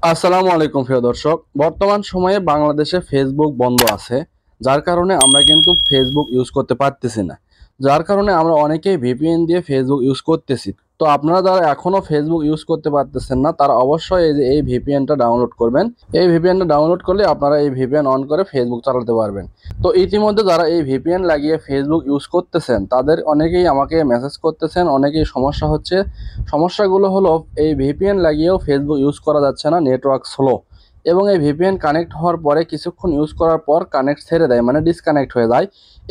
আসসালামু আলাইকুম প্রিয় দর্শক। বর্তমান সময়ে বাংলাদেশে ফেসবুক বন্ধ আছে, যার কারণে আমরা কিন্তু ফেসবুক ইউজ করতে পারতেছি না। যার কারণে আমরা অনেকেই ভিপিএন দিয়ে ফেসবুক ইউজ করতেছি। তো আপনারা যারা এখনো ফেসবুক ইউজ করতে পারতেছেন না, তারা অবশ্যই এই ভিপিএনটা ডাউনলোড করবেন। এই ভিপিএনটা ডাউনলোড করলে আপনারা এই ভিপিএন অন করে ফেসবুক চালাতে পারবেন। তো ইতিমধ্যে যারা এই ভিপিএন লাগিয়ে ফেসবুক ইউজ করতেছেন, তাদের অনেকেই আমাকে মেসেজ করতেছেন, অনেকেই সমস্যা হচ্ছে। সমস্যাগুলো হলো, এই ভিপিএন লাগিয়েও ফেসবুক ইউজ করা যাচ্ছে না, নেটওয়ার্ক স্লো। এবং এই ভিপিএন কানেক্ট হওয়ার পরে কিছুক্ষণ ইউজ করার পর কানেক্ট ছেড়ে দেয়, মানে ডিসকানেক্ট হয়ে যায়,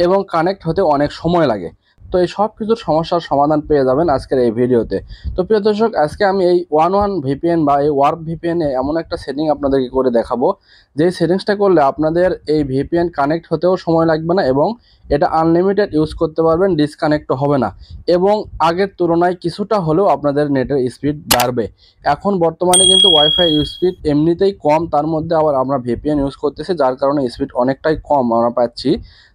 এবং কানেক্ট হতে অনেক সময় লাগে। তো এই সব কিছুর সমস্যার সমাধান পেয়ে যাবেন আজকের এই ভিডিওতে। তো প্রিয় দর্শক, আজকে আমি এই ওয়ান ভিপিএন বা এই ওয়ার্প ভিপিএনে এমন একটা সেটিং আপনাদেরকে করে দেখাবো, যে সেটিংসটা করলে আপনাদের এই ভিপিএন কানেক্ট হতেও সময় লাগবে না, এবং এটা আনলিমিটেড ইউজ করতে পারবেন, ডিসকানেক্টও হবে না, এবং আগের তুলনায় কিছুটা হলেও আপনাদের নেটের স্পিড বাড়বে। এখন বর্তমানে কিন্তু ওয়াইফাই স্পিড এমনিতেই কম, তার মধ্যে আবার আমরা ভিপিএন ইউজ করতেছি, যার কারণে স্পিড অনেকটাই কম আমরা পাচ্ছি।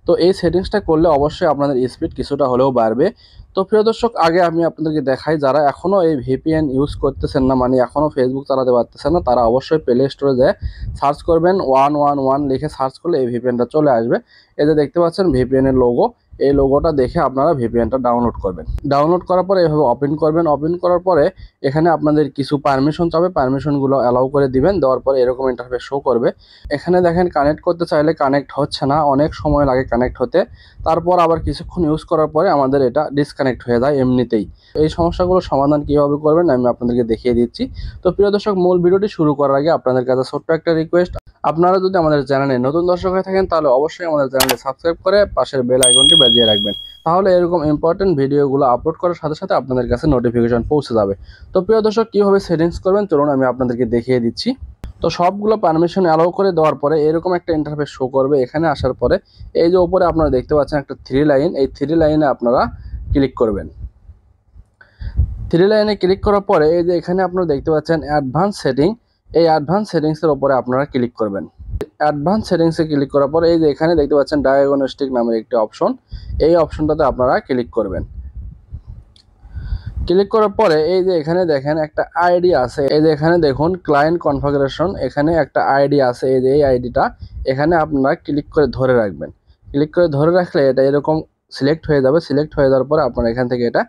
তো এই সেটিংসটা করলে অবশ্যই আপনাদের স্পিড কিছুটা হলেও বাড়বে। তো প্রিয় দর্শক, আগে আমি আপনাদেরকে দেখাই, যারা এখনও এই ভিপিএন ইউজ করতেছেন না, মানে এখনও ফেসবুক চালাতে পারতেছেন না, তারা অবশ্যই প্লে স্টোরে যেয়ে সার্চ করবেন, 111 লিখে সার্চ করলে এই ভিপিএনটা চলে আসবে। এই যে দেখতে পাচ্ছেন ভিপিএন এর লোগো, এই লোগোটা দেখে আপনারা ভিপিএনটা ডাউনলোড করবেন। ডাউনলোড করার পরে এভাবে ওপেন করবেন। ওপেন করার পরে এখানে আপনাদের কিছু পারমিশন চাবে, পারমিশনগুলো অ্যালাউ করে দিবেন। দেওয়ার পরে এরকম ইন্টারফেস শো করবে। এখানে দেখেন কানেক্ট করতে চাইলে কানেক্ট হচ্ছে না, অনেক সময় লাগে কানেক্ট হতে। তারপর আবার কিছুক্ষণ ইউজ করার পরে আমাদের এটা ডিসকানেক্ট হয়ে যায় এমনিতেই। এই সমস্যাগুলো সমাধান কিভাবে করবেন আমি আপনাদেরকে দেখিয়ে দিচ্ছি। তো প্রিয় দর্শক, মূল ভিডিওটি শুরু করার আগে আপনাদের কাছে ছোট্ট একটা রিকোয়েস্ট, আপনারা যদি আমাদের চ্যানেলে নতুন দর্শক হয়ে থাকেন, তাহলে অবশ্যই আমাদের চ্যানেলটি সাবস্ক্রাইব করে পাশের বেল আইকনটি বাজিয়ে রাখবেন। তাহলে এরকম ইম্পর্টেন্ট ভিডিওগুলো আপলোড করার সাথে সাথে আপনাদের কাছে নোটিফিকেশন পৌঁছে যাবে। তো প্রিয় দর্শক, কীভাবে সেটিংস করবেন চলুন আমি আপনাদেরকে দেখিয়ে দিচ্ছি। তো সবগুলো পারমিশন অ্যালাউ করে দেওয়ার পরে এরকম একটা ইন্টারফেস শো করবে। এখানে আসার পরে এই যে উপরে আপনারা দেখতে পাচ্ছেন একটা থ্রি লাইন, এই থ্রি লাইনে আপনারা ক্লিক করবেন। থ্রি লাইনে ক্লিক করার পরে এই যে এখানে আপনারা দেখতে পাচ্ছেন অ্যাডভান্স সেটিং, এই অ্যাডভান্স সেটিংসের উপরে আপনারা ক্লিক করবেন। অ্যাডভান্স সেটিংসে ক্লিক করার পরে এই যে এখানে দেখতে পাচ্ছেন ডায়াগনস্টিক নামের একটি অপশন, এই অপশনটাতে আপনারা ক্লিক করবেন। ক্লিক করার পরে এই যে এখানে দেখেন একটা আইডি আছে, এই যে এখানে দেখুন ক্লায়েন্ট কনফিগারেশন, এখানে একটা আইডি আছে। এই যে এই আইডিটা এখানে আপনারা ক্লিক করে ধরে রাখবেন। ক্লিক করে ধরে রাখলে এটা এরকম সিলেক্ট হয়ে যাবে। সিলেক্ট হয়ে যাওয়ার পরে আপনারা এখান থেকে এটা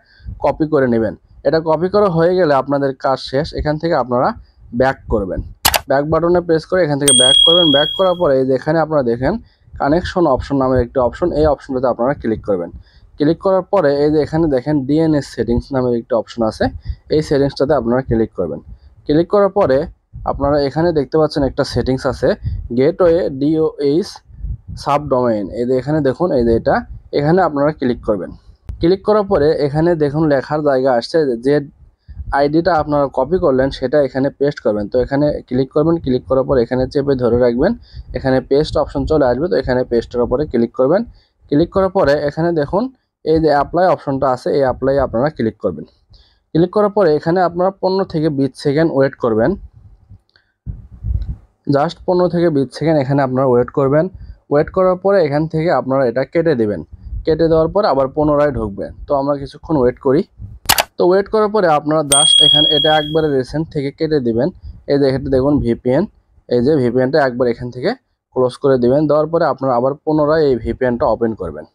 কপি করে নেবেন। এটা কপি করা হয়ে গেলে আপনাদের কাজ শেষ। এখান থেকে আপনারা ব্যাক করবেন, ব্যাক বাটনে প্রেস করে এখান থেকে ব্যাক করবেন। ব্যাক করার পরে এই যে এখানে আপনারা দেখেন কানেকশন অপশন নামের একটি অপশন, এই অপশনটাতে আপনারা ক্লিক করবেন। ক্লিক করার পরে এই যে এখানে দেখেন ডিএনএস সেটিংস নামের একটা অপশন আছে, এই সেটিংসটাতে আপনারা ক্লিক করবেন। ক্লিক করার পরে আপনারা এখানে দেখতে পাচ্ছেন একটা সেটিংস আছে, গেটওয়ে ডিওএইচ সাবডোমেইন। এই যে এখানে দেখুন, এই যে এটা এখানে আপনারা ক্লিক করবেন। ক্লিক করার পরে এখানে দেখুন লেখার জায়গা আসছে, যে আইডিটা আপনারা কপি করলেন সেটা এখানে পেস্ট করবেন। তো এখানে ক্লিক করবেন। ক্লিক করার পর এখানে চেপে ধরে রাখবেন, এখানে পেস্ট অপশন চলে আসবে। তো এখানে পেস্টের উপরে ক্লিক করবেন। ক্লিক করার পরে এখানে দেখুন এই যে অ্যাপ্লাই অপশনটা আছে, এই অ্যাপ্লাই আপনারা ক্লিক করবেন। ক্লিক করার পরে এখানে আপনারা 15 থেকে 20 সেকেন্ড ওয়েট করবেন, জাস্ট 15 থেকে 20 সেকেন্ড এখানে আপনারা ওয়েট করবেন। ওয়েট করার পরে এখান থেকে আপনারা এটা কেটে দেবেন। কেটে দেওয়ার পর আবার পুনরায় ঢুকবেন। তো আমরা কিছুক্ষণ ওয়েট করি। তো ওয়েট করার পরে আপনারা জাস্ট এখানে এটা একবারে রিসেন্ট থেকে কেটে দিবেন। এই যে এখানে দেখুন ভিপিএন, এই যে ভিপিএনটা একবার এখান থেকে ক্লোজ করে দিবেন। দেওয়ার পরে আপনারা আবার পুনরায় এই ভিপিএনটা ওপেন করবেন।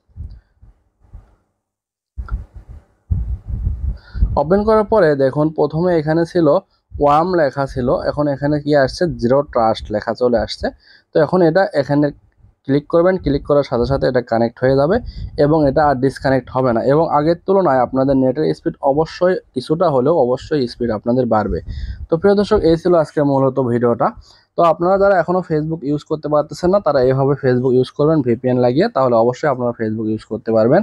ওপেন করার পরে দেখুন প্রথমে এখানে ছিল ওয়ার্ম লেখা ছিল, এখন এখানে কি আসছে জিরো ট্রাস্ট লেখা চলে আসছে। তো এখন এটা এখানে ক্লিক করবেন। ক্লিক করার সাথে সাথে এটা কানেক্ট হয়ে যাবে এবং এটা আর ডিসকানেক্ট হবে না, এবং আগের তুলনায় আপনাদের নেটের স্পিড অবশ্যই কিছুটা হলেও অবশ্যই স্পিড আপনাদের বাড়বে। তো প্রিয় দর্শক, এই ছিল আজকের মূলত ভিডিওটা। তো আপনারা যারা এখনও ফেসবুক ইউজ করতে পারতেছেন না, তারা এইভাবে ফেসবুক ইউজ করবেন ভিপিএন লাগিয়ে, তাহলে অবশ্যই আপনারা ফেসবুক ইউজ করতে পারবেন।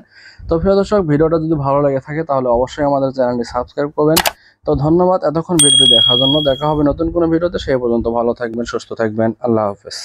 তো প্রিয় দর্শক, ভিডিওটা যদি ভালো লেগে থাকে তাহলে অবশ্যই আমাদের চ্যানেলটি সাবস্ক্রাইব করবেন। তো ধন্যবাদ এতক্ষণ ভিডিওটি দেখার জন্য। দেখা হবে নতুন কোনো ভিডিওতে, সেই পর্যন্ত ভালো থাকবেন, সুস্থ থাকবেন। আল্লাহ হাফেজ।